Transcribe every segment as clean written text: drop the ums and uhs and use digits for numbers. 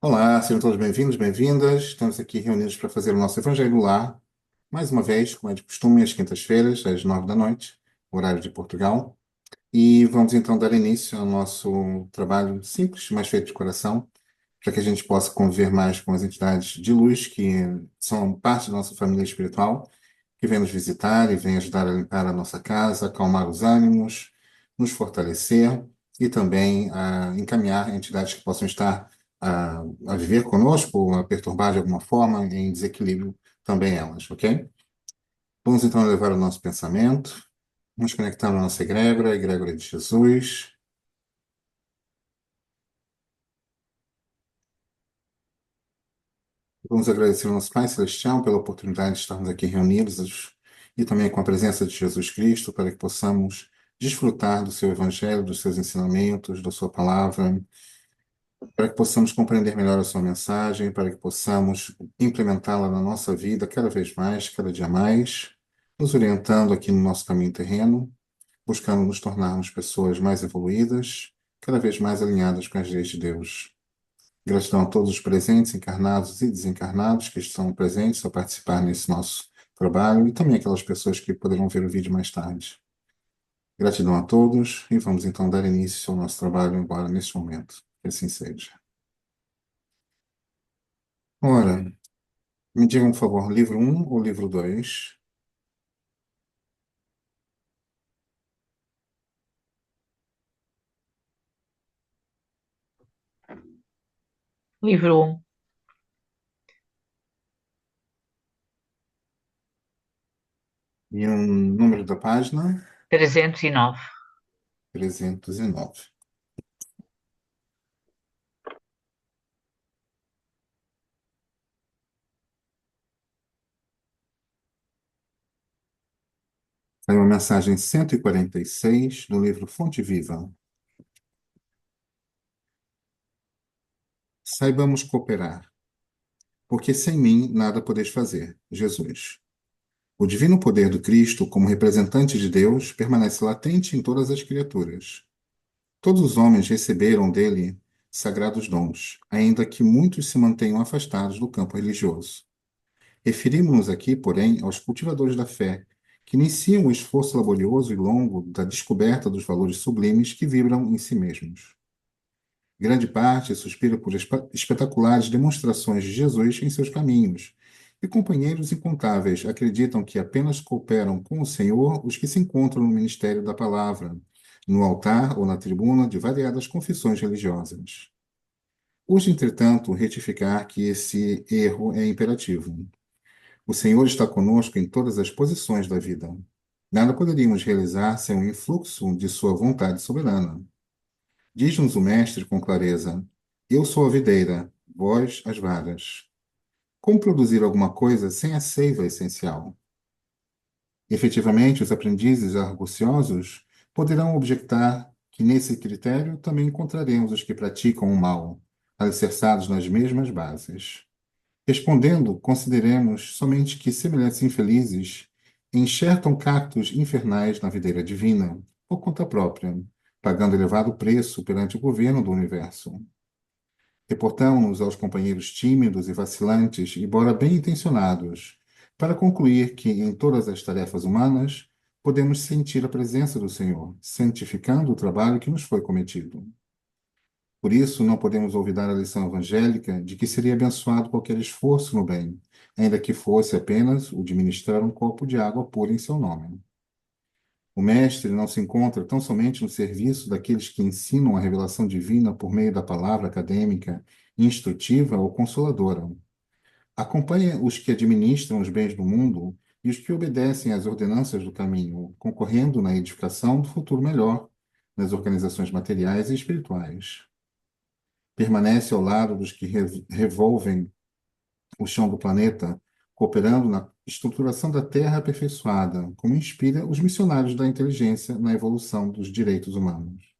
Olá, sejam todos bem-vindos, bem-vindas. Estamos aqui reunidos para fazer o nosso Evangelho no Lar, mais uma vez, como é de costume, às quintas-feiras, às 9 da noite, horário de Portugal. E vamos então dar início ao nosso trabalho simples, mas feito de coração, para que a gente possa conviver mais com as entidades de luz que são parte da nossa família espiritual, que vem nos visitar e vem ajudar a limpar a nossa casa, acalmar os ânimos, nos fortalecer e também a encaminhar entidades que possam estar a viver conosco, a perturbar de alguma forma, em desequilíbrio também elas, ok? Vamos então levar o nosso pensamento, nos conectar na nossa egrégora, a egrégora de Jesus. Vamos agradecer ao nosso Pai Celestial pela oportunidade de estarmos aqui reunidos e também com a presença de Jesus Cristo para que possamos desfrutar do seu Evangelho, dos seus ensinamentos, da sua palavra, para que possamos compreender melhor a sua mensagem, para que possamos implementá-la na nossa vida cada vez mais, cada dia mais, nos orientando aqui no nosso caminho terreno, buscando nos tornarmos pessoas mais evoluídas, cada vez mais alinhadas com as leis de Deus. Gratidão a todos os presentes, encarnados e desencarnados que estão presentes a participar nesse nosso trabalho e também aquelas pessoas que poderão ver o vídeo mais tarde. Gratidão a todos e vamos então dar início ao nosso trabalho agora neste momento. Que assim seja. Ora, me digam, por favor, livro um ou livro 2? Livro um, E um número da página? 309. 309. Saiu a mensagem 146 do livro Fonte Viva. Saibamos cooperar, porque sem mim nada podeis fazer. Jesus. O divino poder do Cristo, como representante de Deus, permanece latente em todas as criaturas. Todos os homens receberam dele sagrados dons, ainda que muitos se mantenham afastados do campo religioso. Referimos-nos aqui, porém, aos cultivadores da fé, que iniciam o esforço laborioso e longo da descoberta dos valores sublimes que vibram em si mesmos. Grande parte suspira por espetaculares demonstrações de Jesus em seus caminhos, e companheiros incontáveis acreditam que apenas cooperam com o Senhor os que se encontram no ministério da palavra, no altar ou na tribuna de variadas confissões religiosas. Urge, entretanto, retificar que esse erro é imperativo. O Senhor está conosco em todas as posições da vida. Nada poderíamos realizar sem o influxo de Sua vontade soberana. Diz-nos o Mestre com clareza: Eu sou a videira, vós as varas. Como produzir alguma coisa sem a seiva essencial? Efetivamente, os aprendizes arguciosos poderão objectar que nesse critério também encontraremos os que praticam o mal, alicerçados nas mesmas bases. Respondendo, consideremos somente que semelhantes infelizes enxertam cactos infernais na videira divina, por conta própria, pagando elevado preço perante o governo do universo. Reportamos-nos aos companheiros tímidos e vacilantes, embora bem intencionados, para concluir que, em todas as tarefas humanas, podemos sentir a presença do Senhor, santificando o trabalho que nos foi cometido. Por isso, não podemos olvidar a lição evangélica de que seria abençoado qualquer esforço no bem, ainda que fosse apenas o de ministrar um copo de água pura em seu nome. O Mestre não se encontra tão somente no serviço daqueles que ensinam a revelação divina por meio da palavra acadêmica, instrutiva ou consoladora. Acompanha os que administram os bens do mundo e os que obedecem às ordenanças do caminho, concorrendo na edificação do futuro melhor, nas organizações materiais e espirituais. Permanece ao lado dos que revolvem o chão do planeta, cooperando na estruturação da Terra aperfeiçoada, como inspira os missionários da inteligência na evolução dos direitos humanos.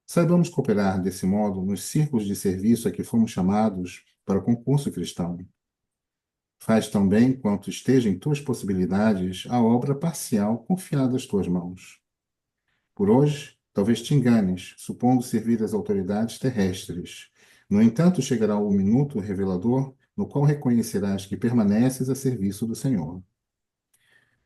Saibamos cooperar desse modo nos círculos de serviço a que fomos chamados para o concurso cristão. Faz também, quanto esteja em tuas possibilidades, a obra parcial confiada às tuas mãos. Por hoje, talvez te enganes, supondo servir as autoridades terrestres, No entanto, chegará o minuto revelador no qual reconhecerás que permaneces a serviço do Senhor.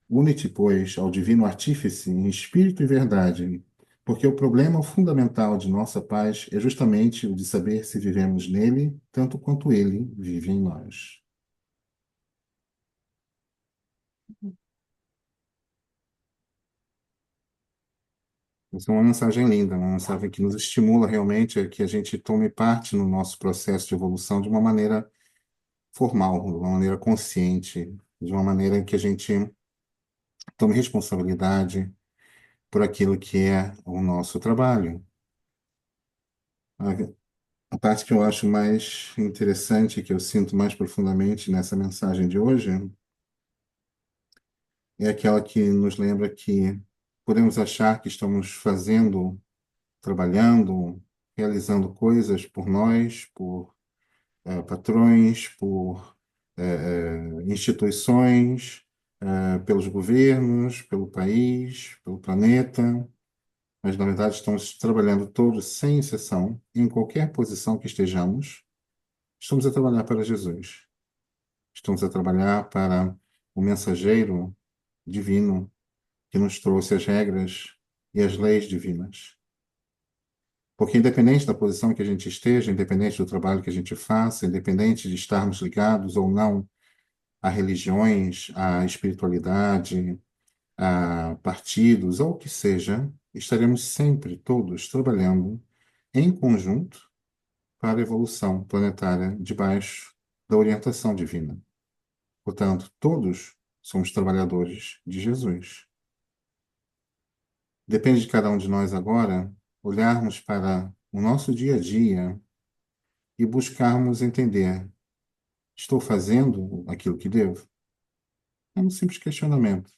Une-te, pois, ao divino artífice em espírito e verdade, porque o problema fundamental de nossa paz é justamente o de saber se vivemos nele tanto quanto ele vive em nós. Essa é uma mensagem linda, uma mensagem que nos estimula realmente a que a gente tome parte no nosso processo de evolução de uma maneira formal, de uma maneira consciente, de uma maneira em que a gente tome responsabilidade por aquilo que é o nosso trabalho. A a parte que eu acho mais interessante, que eu sinto mais profundamente nessa mensagem de hoje, é aquela que nos lembra que podemos achar que estamos fazendo, trabalhando, realizando coisas por nós, por patrões, por instituições, pelos governos, pelo país, pelo planeta, mas na verdade estamos trabalhando todos, sem exceção, em qualquer posição que estejamos, estamos a trabalhar para Jesus. Estamos a trabalhar para o mensageiro divino que nos trouxe as regras e as leis divinas. Porque independente da posição que a gente esteja, independente do trabalho que a gente faça, independente de estarmos ligados ou não a religiões, a espiritualidade, a partidos, ou o que seja, estaremos sempre todos trabalhando em conjunto para a evolução planetária debaixo da orientação divina. Portanto, todos somos trabalhadores de Jesus. Depende de cada um de nós agora olharmos para o nosso dia a dia e buscarmos entender: estou fazendo aquilo que devo? É um simples questionamento.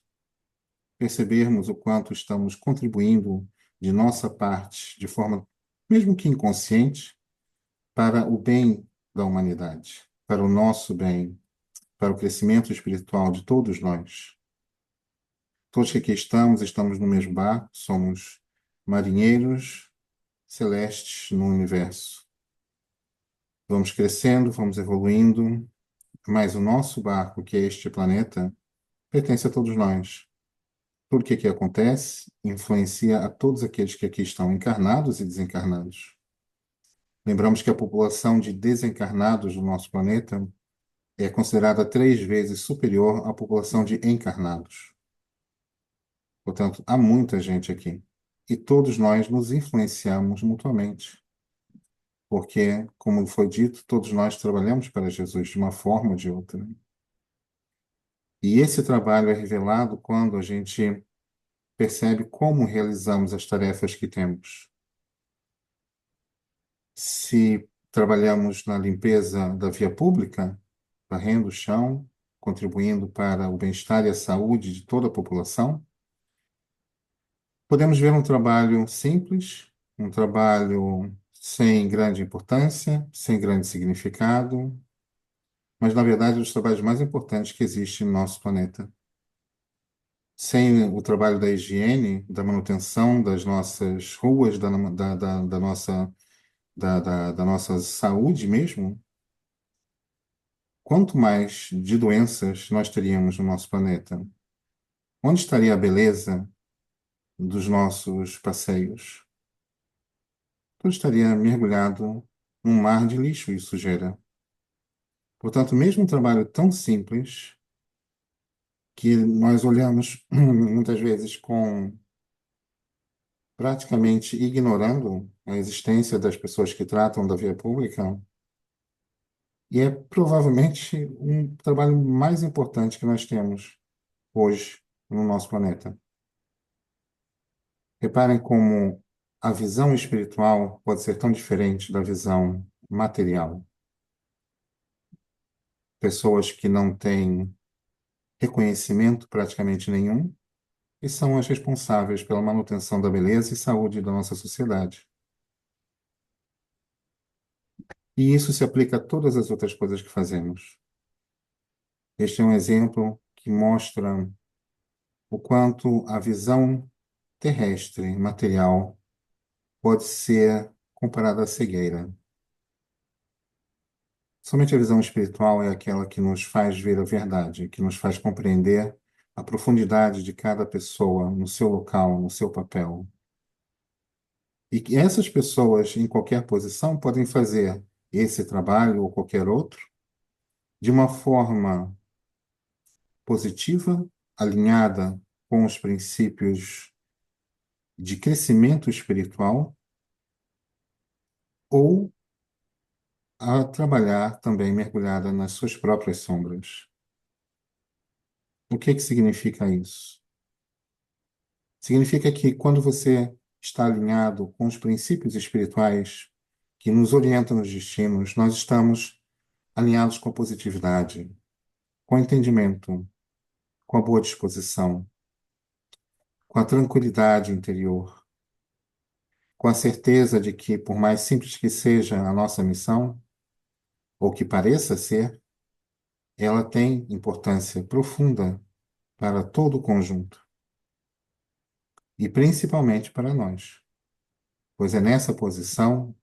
Percebermos o quanto estamos contribuindo de nossa parte, de forma, mesmo que inconsciente, para o bem da humanidade, para o nosso bem, para o crescimento espiritual de todos nós. Todos que aqui estamos, estamos no mesmo barco, somos marinheiros celestes no universo. Vamos crescendo, vamos evoluindo, mas o nosso barco, que é este planeta, pertence a todos nós. Tudo que aqui acontece influencia a todos aqueles que aqui estão encarnados e desencarnados. Lembramos que a população de desencarnados do nosso planeta é considerada 3 vezes superior à população de encarnados. Portanto, há muita gente aqui. E todos nós nos influenciamos mutuamente. Porque, como foi dito, todos nós trabalhamos para Jesus de uma forma ou de outra. E esse trabalho é revelado quando a gente percebe como realizamos as tarefas que temos. Se trabalhamos na limpeza da via pública, varrendo o chão, contribuindo para o bem-estar e a saúde de toda a população, podemos ver um trabalho simples, um trabalho sem grande importância, sem grande significado, mas, na verdade, é um dos trabalhos mais importantes que existe no nosso planeta. Sem o trabalho da higiene, da manutenção das nossas ruas, da nossa, da nossa saúde mesmo, quanto mais de doenças nós teríamos no nosso planeta? Onde estaria a beleza dos nossos passeios? Tudo estaria mergulhado num mar de lixo e sujeira. Portanto, mesmo um trabalho tão simples, que nós olhamos muitas vezes com praticamente ignorando a existência das pessoas que tratam da via pública, e é provavelmente um trabalho mais importante que nós temos hoje no nosso planeta. Reparem como a visão espiritual pode ser tão diferente da visão material. Pessoas que não têm reconhecimento praticamente nenhum e são as responsáveis pela manutenção da beleza e saúde da nossa sociedade. E isso se aplica a todas as outras coisas que fazemos. Este é um exemplo que mostra o quanto a visão terrestre, material, pode ser comparada à cegueira. Somente a visão espiritual é aquela que nos faz ver a verdade, que nos faz compreender a profundidade de cada pessoa no seu local, no seu papel. E que essas pessoas, em qualquer posição, podem fazer esse trabalho ou qualquer outro de uma forma positiva, alinhada com os princípios de crescimento espiritual, ou a trabalhar também mergulhada nas suas próprias sombras. O que que significa isso? Significa que quando você está alinhado com os princípios espirituais que nos orientam nos destinos, nós estamos alinhados com a positividade, com o entendimento, com a boa disposição, com a tranquilidade interior, com a certeza de que, por mais simples que seja a nossa missão, ou que pareça ser, ela tem importância profunda para todo o conjunto, e principalmente para nós, pois é nessa posição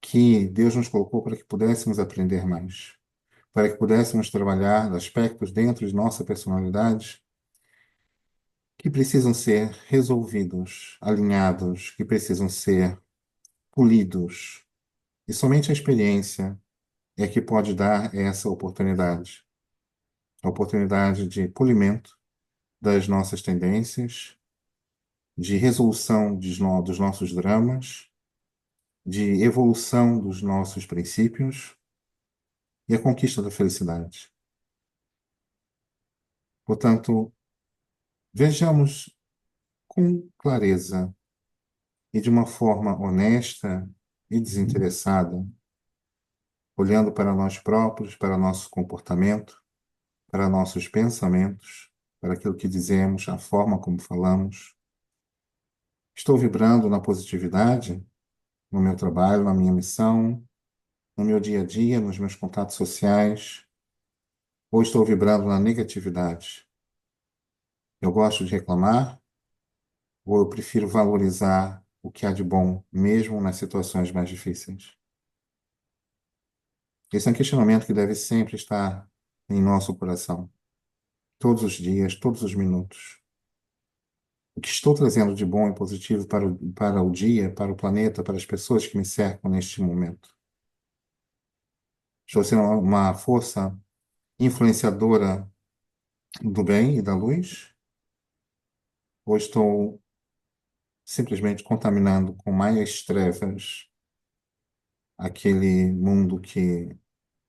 que Deus nos colocou para que pudéssemos aprender mais, para que pudéssemos trabalhar aspectos dentro de nossa personalidade que precisam ser resolvidos, alinhados, que precisam ser polidos. E somente a experiência é que pode dar essa oportunidade, a oportunidade de polimento das nossas tendências, de resolução dos nossos dramas, de evolução dos nossos princípios e a conquista da felicidade. Portanto, vejamos com clareza e de uma forma honesta e desinteressada, olhando para nós próprios, para nosso comportamento, para nossos pensamentos, para aquilo que dizemos, a forma como falamos. Estou vibrando na positividade no meu trabalho, na minha missão, no meu dia a dia, nos meus contatos sociais, ou estou vibrando na negatividade? Eu gosto de reclamar, ou eu prefiro valorizar o que há de bom, mesmo nas situações mais difíceis? Esse é um questionamento que deve sempre estar em nosso coração, todos os dias, todos os minutos. O que estou trazendo de bom e positivo para o dia, para o planeta, para as pessoas que me cercam neste momento? Estou sendo uma força influenciadora do bem e da luz? Ou estou simplesmente contaminando com mais trevas aquele mundo que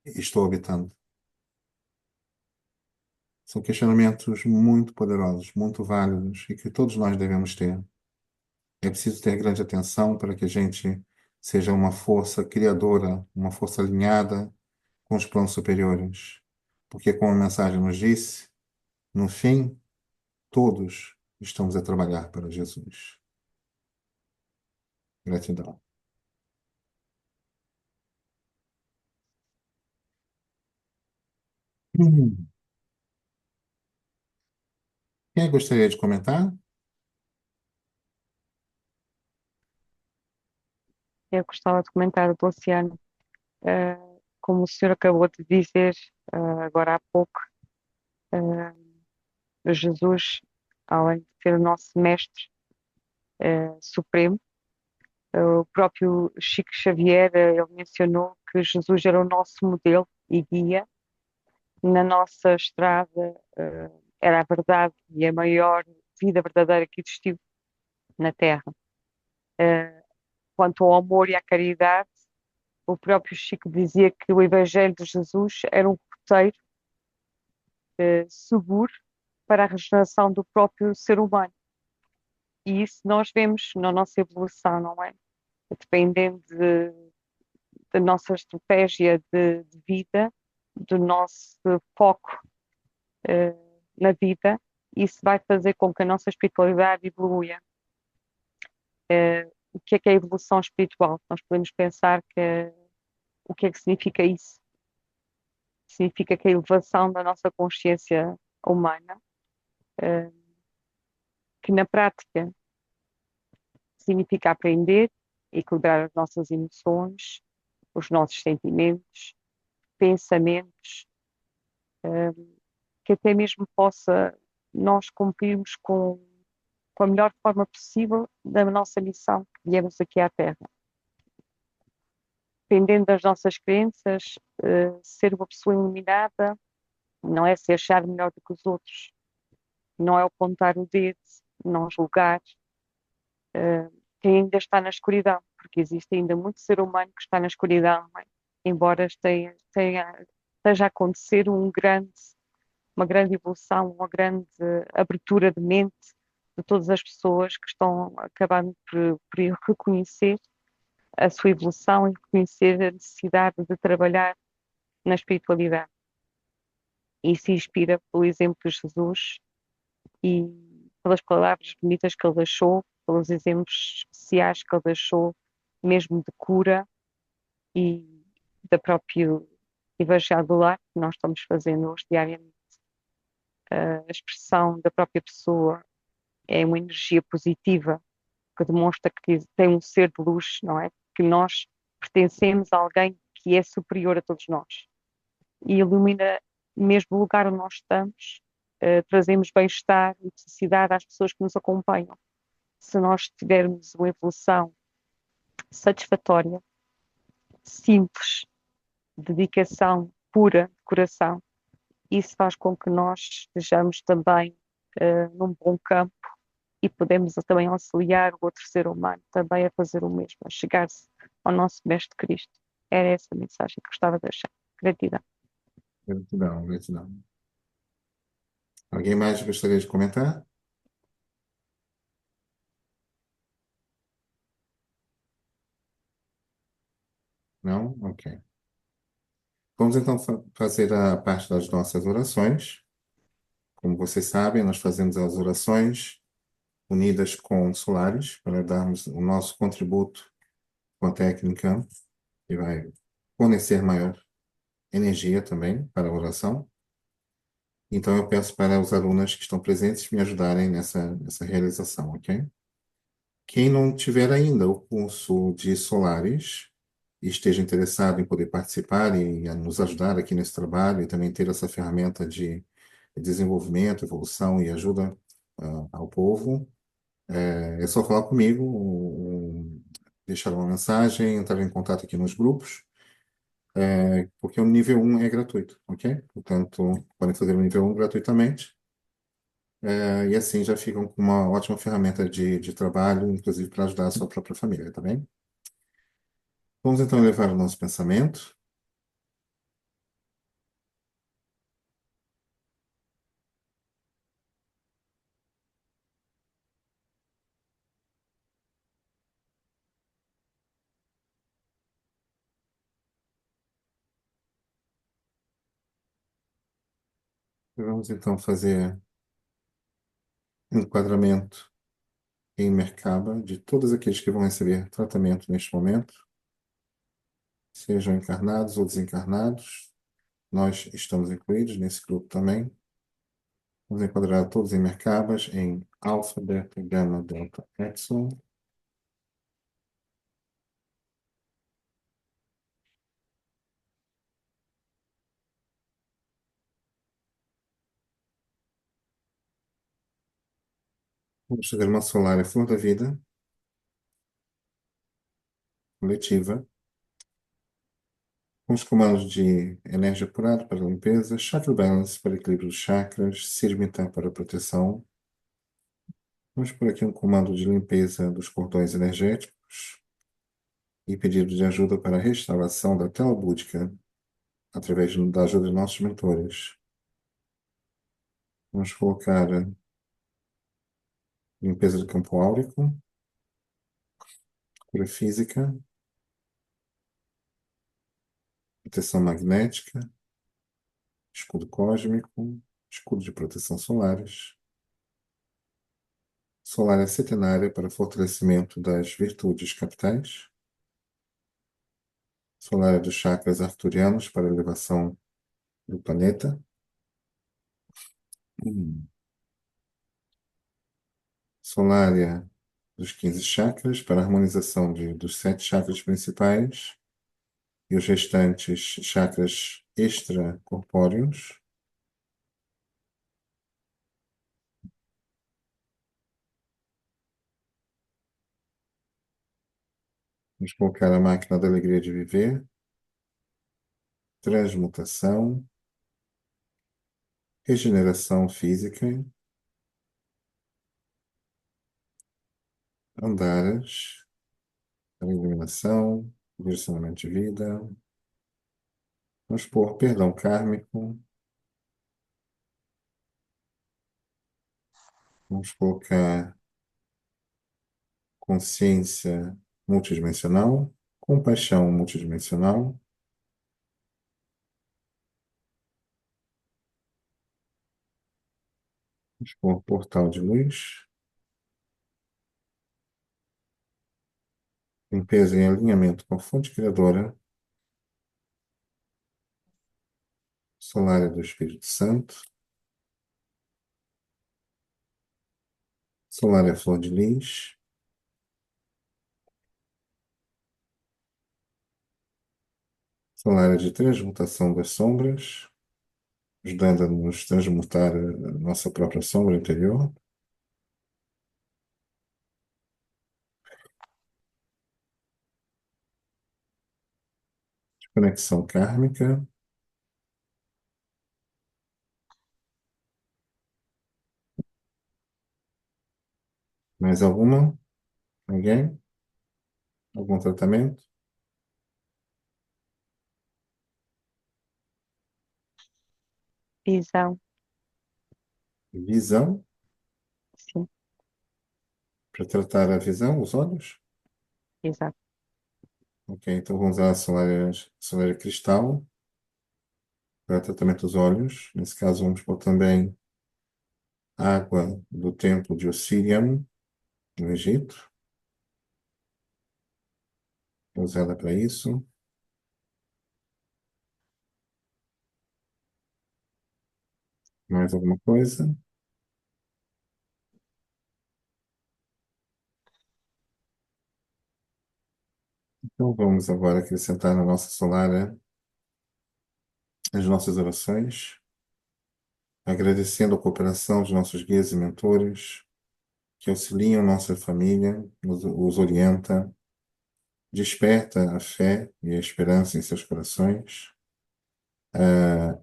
estou habitando? São questionamentos muito poderosos, muito válidos e que todos nós devemos ter. É preciso ter grande atenção para que a gente seja uma força criadora, uma força alinhada com os planos superiores. Porque, como a mensagem nos disse, no fim, todos estamos a trabalhar para Jesus. Gratidão. Hum. Quem gostaria de comentar? Eu gostava de comentar do oceano. Eh, Como o senhor acabou de dizer, agora há pouco, Jesus, além de ser o nosso mestre, supremo, o próprio Chico Xavier, ele mencionou que Jesus era o nosso modelo e guia na nossa estrada, era a verdade e a maior vida verdadeira que existiu na Terra. Quanto ao amor e à caridade, o próprio Chico dizia que o Evangelho de Jesus era um roteiro seguro para a regeneração do próprio ser humano. E isso nós vemos na nossa evolução, não é? Dependendo da nossa estratégia de vida, do nosso foco eh, na vida, isso vai fazer com que a nossa espiritualidade evolua. O que é a evolução espiritual? Nós podemos pensar que o que é que significa isso? Significa que a elevação da nossa consciência humana, eh, que na prática significa aprender, equilibrar as nossas emoções, os nossos sentimentos, pensamentos, que até mesmo possa nós cumprirmos com a melhor forma possível da nossa missão que viemos aqui à Terra. Dependendo das nossas crenças, ser uma pessoa iluminada não é se achar melhor do que os outros, não é apontar o dedo, não julgar quem ainda está na escuridão, porque existe ainda muito ser humano que está na escuridão, não é? Embora esteja a acontecer uma grande evolução, uma grande abertura de mente de todas as pessoas que estão acabando por reconhecer a sua evolução e reconhecer a necessidade de trabalhar na espiritualidade. E se inspira pelo exemplo de Jesus e pelas palavras bonitas que ele deixou, pelos exemplos especiais que ele deixou, mesmo de cura e da própria Evangelho do Lar, que nós estamos fazendo hoje diariamente. A expressão da própria pessoa é uma energia positiva que demonstra que tem um ser de luz, não é? Que nós pertencemos a alguém que é superior a todos nós e ilumina mesmo o lugar onde nós estamos, trazemos bem-estar e felicidade às pessoas que nos acompanham. Se nós tivermos uma evolução satisfatória, simples, dedicação pura de coração, isso faz com que nós estejamos também num bom campo e podemos também auxiliar o outro ser humano também a fazer o mesmo, a chegar-se ao nosso Mestre Cristo. Era essa a mensagem que gostava de deixar. Gratidão. Gratidão, gratidão. Alguém mais gostaria de comentar? Não? Ok. Vamos então fazer a parte das nossas orações. Como vocês sabem, nós fazemos as orações unidas com Solaris para darmos o nosso contributo com a técnica que vai fornecer maior energia também para a oração. Então, eu peço para os alunos que estão presentes me ajudarem nessa realização, ok? Quem não tiver ainda o curso de Solaris e esteja interessado em poder participar e a nos ajudar aqui nesse trabalho e também ter essa ferramenta de desenvolvimento, evolução e ajuda ao povo, é só falar comigo, deixar uma mensagem, entrar em contato aqui nos grupos, porque o nível um é gratuito, ok? Portanto, podem fazer o nível um gratuitamente, e assim já ficam com uma ótima ferramenta de trabalho, inclusive para ajudar a sua própria família, tá bem? Vamos então elevar o nosso pensamento. Vamos então fazer um enquadramento em Merkaba de todos aqueles que vão receber tratamento neste momento, sejam encarnados ou desencarnados. Nós estamos incluídos nesse grupo também. Vamos enquadrar todos em Merkabas em alfa, beta, gama, delta, epsilon. Vamos fazer uma solar flor da vida coletiva, com os comandos de energia apurada para limpeza, chakra balance para equilíbrio dos chakras, Sirmita para proteção. Vamos por aqui um comando de limpeza dos cordões energéticos e pedido de ajuda para a restauração da tela búdica através da ajuda de nossos mentores. Vamos colocar limpeza do campo áurico, cura física, proteção magnética, escudo cósmico, escudo de proteção solares, solar setenária para fortalecimento das virtudes capitais, solar dos chakras arcturianos para elevação do planeta, solária dos 15 chakras para harmonização dos 7 chakras principais e os restantes chakras extracorpóreos. Vamos colocar a máquina da alegria de viver, transmutação, regeneração física, andaras, iluminação, direcionamento de vida. Vamos pôr perdão kármico. Vamos colocar consciência multidimensional, compaixão multidimensional. Vamos pôr portal de luz. Limpeza em alinhamento com a fonte criadora, solar do Espírito Santo. Solar é flor de lis. Solar é de transmutação das sombras, ajudando a nos transmutar a nossa própria sombra interior. Conexão kármica. Mais alguma? Alguém? Algum tratamento? Visão, Visão, sim, para tratar a visão, os olhos? exato. Ok, então vamos usar a solar cristal para tratamento dos olhos. Nesse caso, vamos pôr também água do templo de Osirian, no Egito, usada para isso. Mais alguma coisa? Então vamos agora acrescentar na nossa solara as nossas orações, agradecendo a cooperação dos nossos guias e mentores, que auxiliam nossa família, os orienta, desperta a fé e a esperança em seus corações,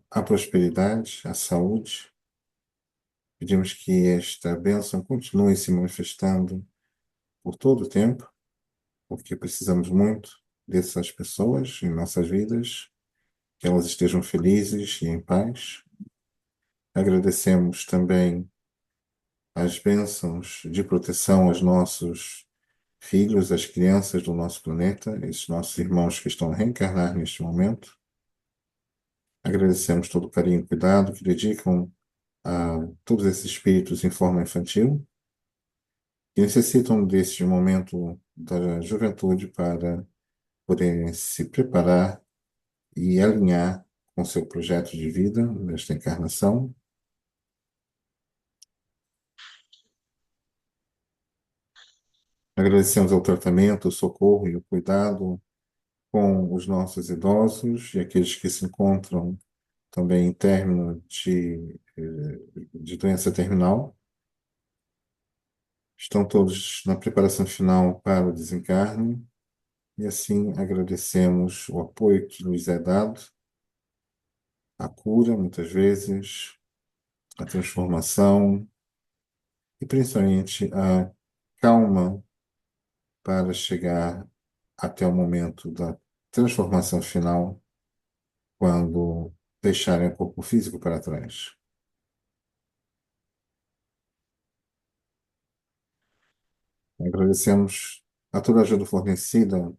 a prosperidade, a saúde. Pedimos que esta bênção continue se manifestando por todo o tempo, porque precisamos muito dessas pessoas em nossas vidas, que elas estejam felizes e em paz. Agradecemos também as bênçãos de proteção aos nossos filhos, às crianças do nosso planeta, esses nossos irmãos que estão a reencarnar neste momento. Agradecemos todo o carinho e cuidado que dedicam a todos esses espíritos em forma infantil, que necessitam deste momento da juventude para poderem se preparar e alinhar com seu projeto de vida nesta encarnação. Agradecemos ao tratamento, o socorro e o cuidado com os nossos idosos e aqueles que se encontram também em término de doença terminal. Estão todos na preparação final para o desencarne e assim agradecemos o apoio que nos é dado, a cura, muitas vezes, a transformação e principalmente a calma para chegar até o momento da transformação final, quando deixarem o corpo físico para trás. Agradecemos a toda a ajuda fornecida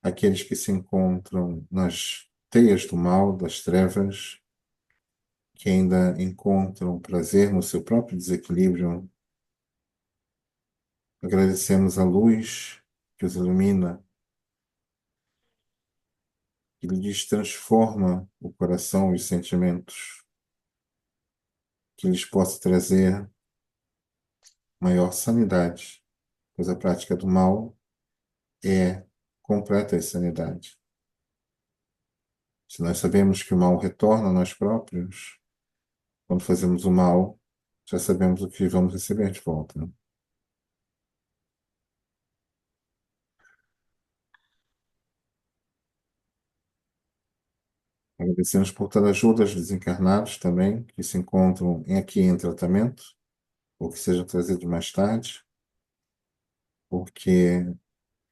àqueles que se encontram nas teias do mal, das trevas, que ainda encontram prazer no seu próprio desequilíbrio. Agradecemos a luz que os ilumina, que lhes transforma o coração e os sentimentos, que lhes possa trazer maior sanidade, pois a prática do mal é completa insanidade. Se nós sabemos que o mal retorna a nós próprios, quando fazemos o mal, já sabemos o que vamos receber de volta, né? Agradecemos por toda a ajuda aos desencarnados também, que se encontram aqui em tratamento, ou que sejam trazidos mais tarde, porque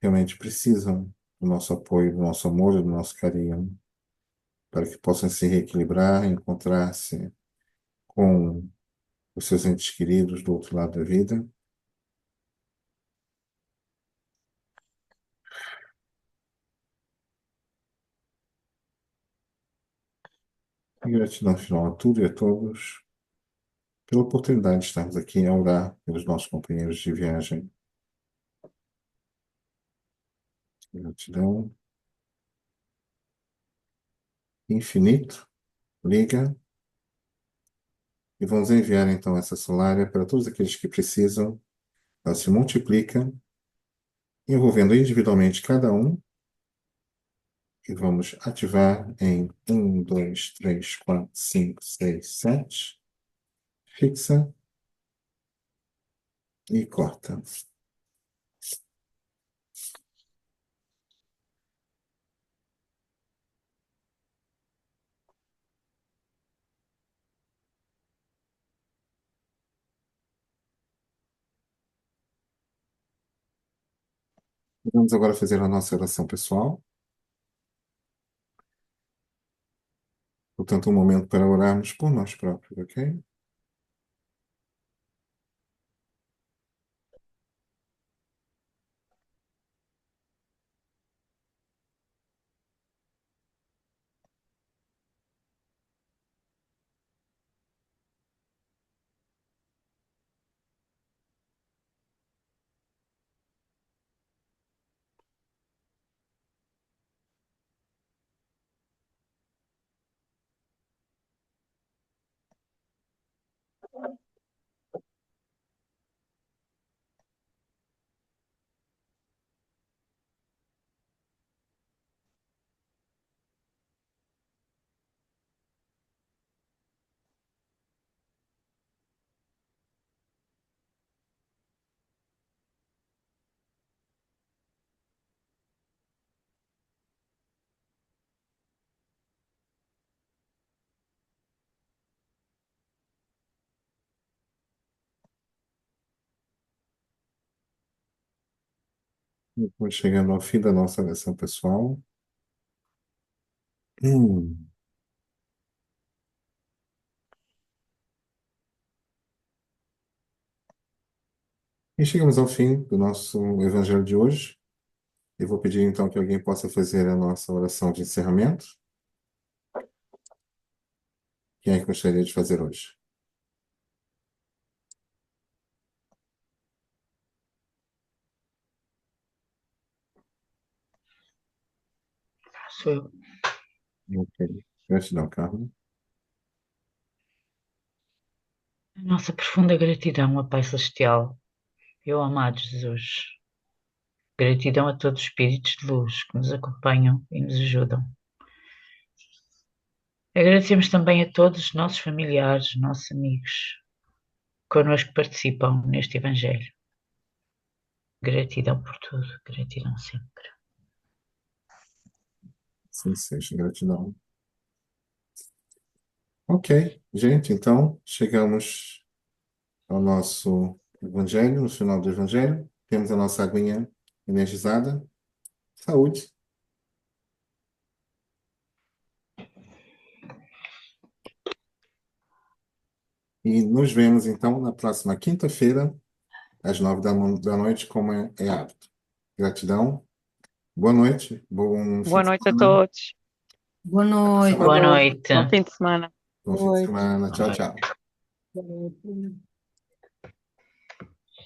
realmente precisam do nosso apoio, do nosso amor e do nosso carinho, para que possam se reequilibrar, encontrar-se com os seus entes queridos do outro lado da vida. E gratidão final a tudo e a todos pela oportunidade de estarmos aqui a orar pelos nossos companheiros de viagem. Gratidão infinito, liga, e vamos enviar então essa solária para todos aqueles que precisam. Ela se multiplica, envolvendo individualmente cada um, e vamos ativar em 1, 2, 3, 4, 5, 6, 7. Fixa e corta. Vamos agora fazer a nossa oração pessoal. Portanto, um momento para orarmos por nós próprios, ok? Estamos chegando ao fim da nossa oração pessoal. Hum. E chegamos ao fim do nosso evangelho de hoje. Eu vou pedir então que alguém possa fazer a nossa oração de encerramento. Quem é que gostaria de fazer hoje? Sou eu. Ok. Gratidão, Carlos. A nossa profunda gratidão a Pai Celestial e ao amado Jesus. Gratidão a todos os espíritos de luz que nos acompanham e nos ajudam. Agradecemos também a todos os nossos familiares, nossos amigos, que connosco participam neste Evangelho. Gratidão por tudo, gratidão sempre. Sim, seja gratidão. Ok, gente, então chegamos ao nosso evangelho, no final do evangelho. Temos a nossa aguinha energizada. Saúde. E nos vemos então na próxima quinta-feira, às 9 da noite, como é hábito. Gratidão. Boa noite. Bom fim Boa de noite a semana. todos. Boa Até noite. Boa sábado. noite. Bom fim de semana. Bom fim de semana. Boa Tchau, noite. tchau. Boa noite.